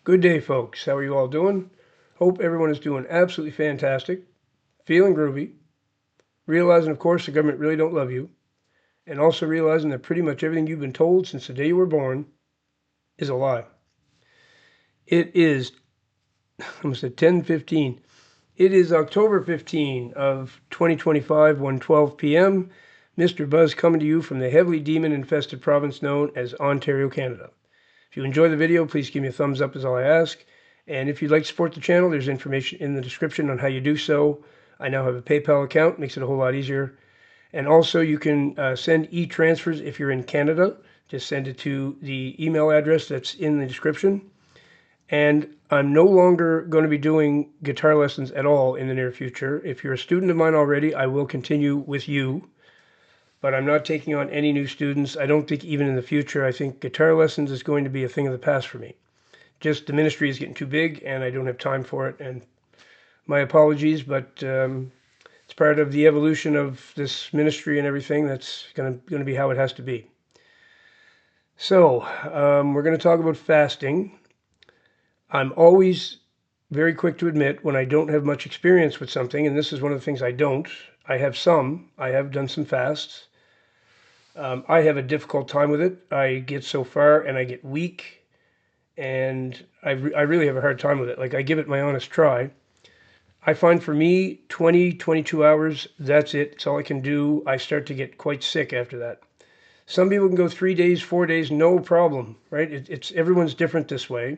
Good day, folks. How are you all doing? Hope everyone is doing absolutely fantastic, feeling groovy, realizing, of course, the government really don't love you, and also realizing that pretty much everything you've been told since the day you were born is a lie. It is, I almost said 10:15. It is October 15 of 2025, 1:12 p.m. Mr. Buzz coming to you from the heavily demon-infested province known as Ontario, Canada. If you enjoy the video, please give me a thumbs up is all I ask. And if you'd like to support the channel, there's information in the description on how you do so. I now have a PayPal account, makes it a whole lot easier. And also you can send e-transfers if you're in Canada. Just send it to the email address that's in the description. And I'm no longer going to be doing guitar lessons at all in the near future. If you're a student of mine already, I will continue with you, but I'm not taking on any new students. I don't think even in the future. I think guitar lessons is going to be a thing of the past for me. Just the ministry is getting too big and I don't have time for it. And my apologies, but it's part of the evolution of this ministry and everything. That's going to be how it has to be. So we're going to talk about fasting. I'm always very quick to admit when I don't have much experience with something, and this is one of the things I don't. I have some. I have done some fasts. I have a difficult time with it. I get so far and I get weak, and I really have a hard time with it. Like, I give it my honest try. I find for me, 20, 22 hours, that's it. It's all I can do. I start to get quite sick after that. Some people can go 3 days, 4 days, no problem, right? It's everyone's different this way.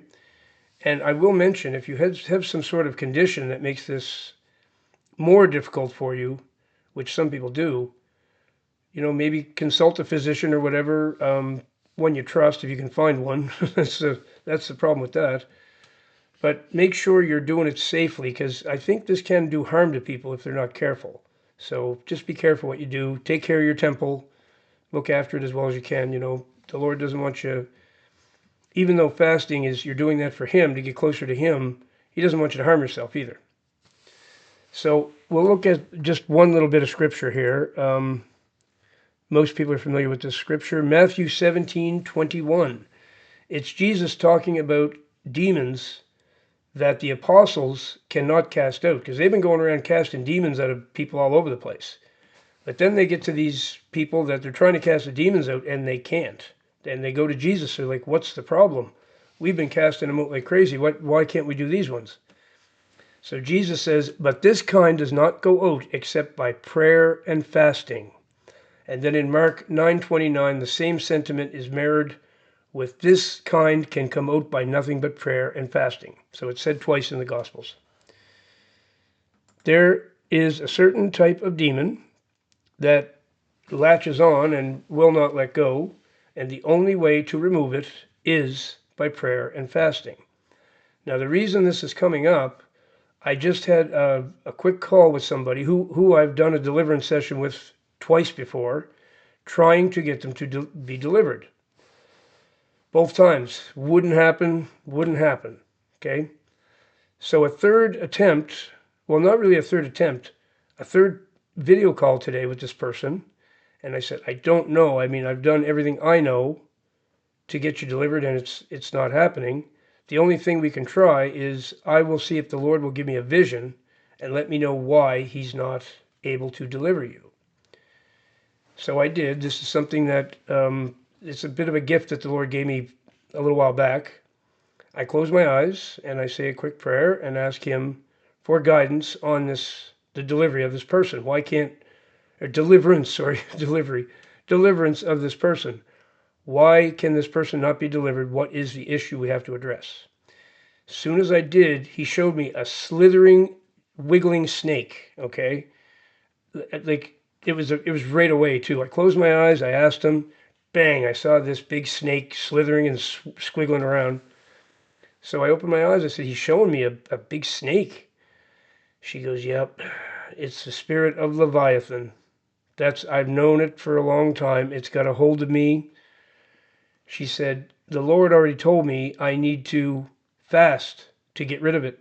And I will mention, if you have some sort of condition that makes this more difficult for you, which some people do, maybe consult a physician or whatever, one you trust, if you can find one. that's the problem with that. But make sure you're doing it safely, because I think this can do harm to people if they're not careful. So just be careful what you do. Take care of your temple. Look after it as well as you can. The Lord doesn't want you, even though fasting is, you're doing that for Him, to get closer to Him, He doesn't want you to harm yourself either. So we'll look at just one little bit of scripture here. Most people are familiar with this scripture. Matthew 17:21. It's Jesus talking about demons that the apostles cannot cast out, because they've been going around casting demons out of people all over the place. But then they get to these people that they're trying to cast the demons out and they can't. And they go to Jesus. They're like, what's the problem? We've been casting them out like crazy. Why can't we do these ones? So Jesus says, but this kind does not go out except by prayer and fasting. And then in Mark 9:29, the same sentiment is mirrored with, this kind can come out by nothing but prayer and fasting. So it's said twice in the Gospels. There is a certain type of demon that latches on and will not let go, and the only way to remove it is by prayer and fasting. Now, the reason this is coming up, I just had a quick call with somebody who I've done a deliverance session with twice before, trying to get them to be delivered. Both times, wouldn't happen, okay? So a third attempt, well, not really a third attempt, a third video call today with this person, and I said, I don't know. I mean, I've done everything I know to get you delivered, and it's not happening. The only thing we can try is, I will see if the Lord will give me a vision and let me know why He's not able to deliver you. So I did. This is something that, it's a bit of a gift that the Lord gave me a little while back. I close my eyes and I say a quick prayer and ask Him for guidance on the delivery of this person. Why can't, or deliverance, sorry, deliverance of this person. Why can this person not be delivered? What is the issue we have to address? As soon as I did, He showed me a slithering, wiggling snake, okay? Like, it was right away too. I closed my eyes, I asked Him, bang, I saw this big snake slithering and squiggling around. So I opened my eyes, I said, He's showing me a big snake. She goes, yep, it's the spirit of Leviathan. I've known it for a long time. It's got a hold of me. She said, the Lord already told me I need to fast to get rid of it.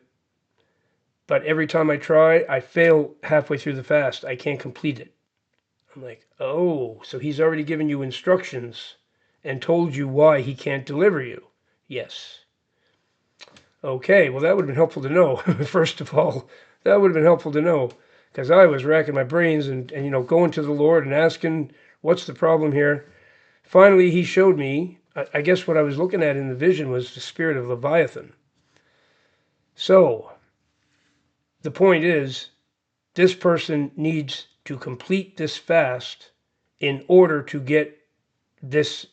But every time I try, I fail halfway through the fast. I can't complete it. I'm like, oh, so He's already given you instructions and told you why He can't deliver you. Yes. Okay, well, that would have been helpful to know. First of all, that would have been helpful to know because I was racking my brains and going to the Lord and asking, what's the problem here? Finally, he showed me, I guess what I was looking at in the vision was the spirit of Leviathan. So, the point is, this person needs to complete this fast in order to get this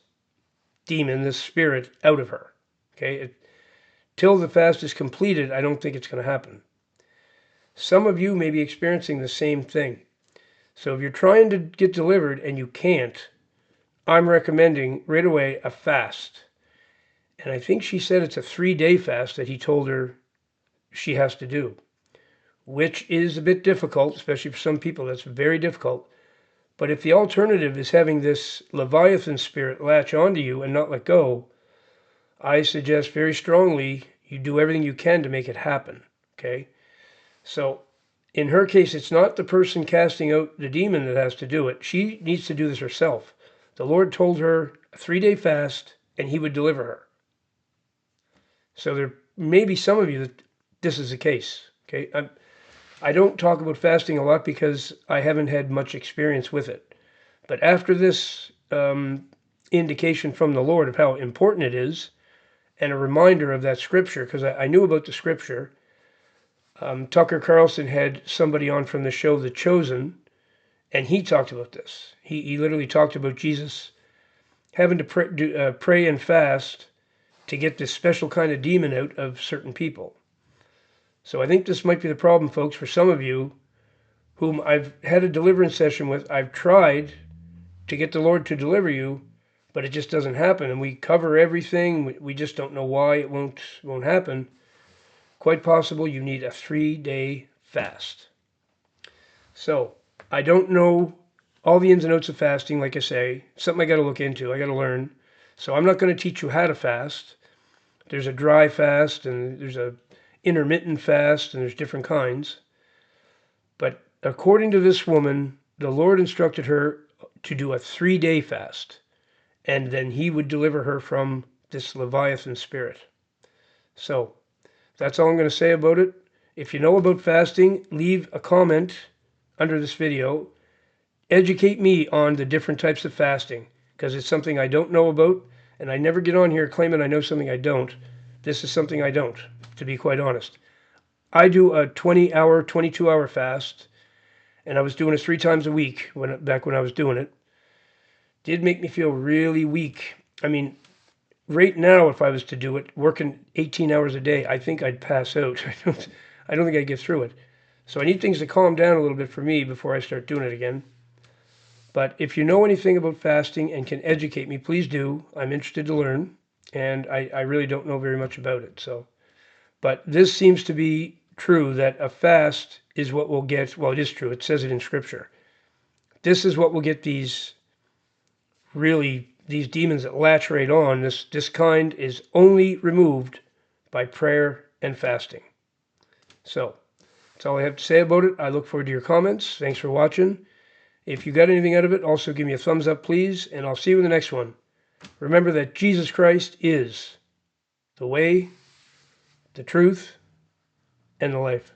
demon, this spirit, out of her. Okay? Till the fast is completed, I don't think it's going to happen. Some of you may be experiencing the same thing. So if you're trying to get delivered and you can't, I'm recommending right away a fast. And I think she said it's a 3-day fast that he told her she has to do, which is a bit difficult, especially for some people. That's very difficult. But if the alternative is having this Leviathan spirit latch onto you and not let go, I suggest very strongly you do everything you can to make it happen. Okay? So in her case, it's not the person casting out the demon that has to do it. She needs to do this herself. The Lord told her a 3-day fast and he would deliver her. So there may be some of you that this is the case. Okay? I don't talk about fasting a lot because I haven't had much experience with it. But after this indication from the Lord of how important it is, and a reminder of that scripture, because I knew about the scripture. Tucker Carlson had somebody on from the show The Chosen, and he talked about this. He literally talked about Jesus having to pray and fast to get this special kind of demon out of certain people. So I think this might be the problem, folks, for some of you whom I've had a deliverance session with. I've tried to get the Lord to deliver you, but it just doesn't happen. And we cover everything. We just don't know why it won't happen. Quite possible you need a 3-day fast. So I don't know all the ins and outs of fasting, like I say. Something I got to look into. I got to learn. So I'm not going to teach you how to fast. There's a dry fast and there's a intermittent fast and there's different kinds. But according to this woman, the Lord instructed her to do a 3-day fast, and then he would deliver her from this Leviathan spirit. So that's all I'm going to say about it. If you know about fasting, leave a comment under this video. Educate me on the different types of fasting, because it's something I don't know about, and I never get on here claiming I know something I don't. This is something I don't, to be quite honest. I do a 20-hour, 22-hour fast, and I was doing it 3 times a week back when I was doing it. Did make me feel really weak. I mean, right now, if I was to do it, working 18 hours a day, I think I'd pass out. I don't think I'd get through it. So I need things to calm down a little bit for me before I start doing it again. But if you know anything about fasting and can educate me, please do. I'm interested to learn, and I really don't know very much about it. But this seems to be true, that a fast is what will get, well, it is true. It says it in Scripture. This is what will get these demons that latch right on. This kind is only removed by prayer and fasting. So that's all I have to say about it. I look forward to your comments. Thanks for watching. If you got anything out of it, also give me a thumbs up, please, and I'll see you in the next one. Remember that Jesus Christ is the way, the truth, and the life.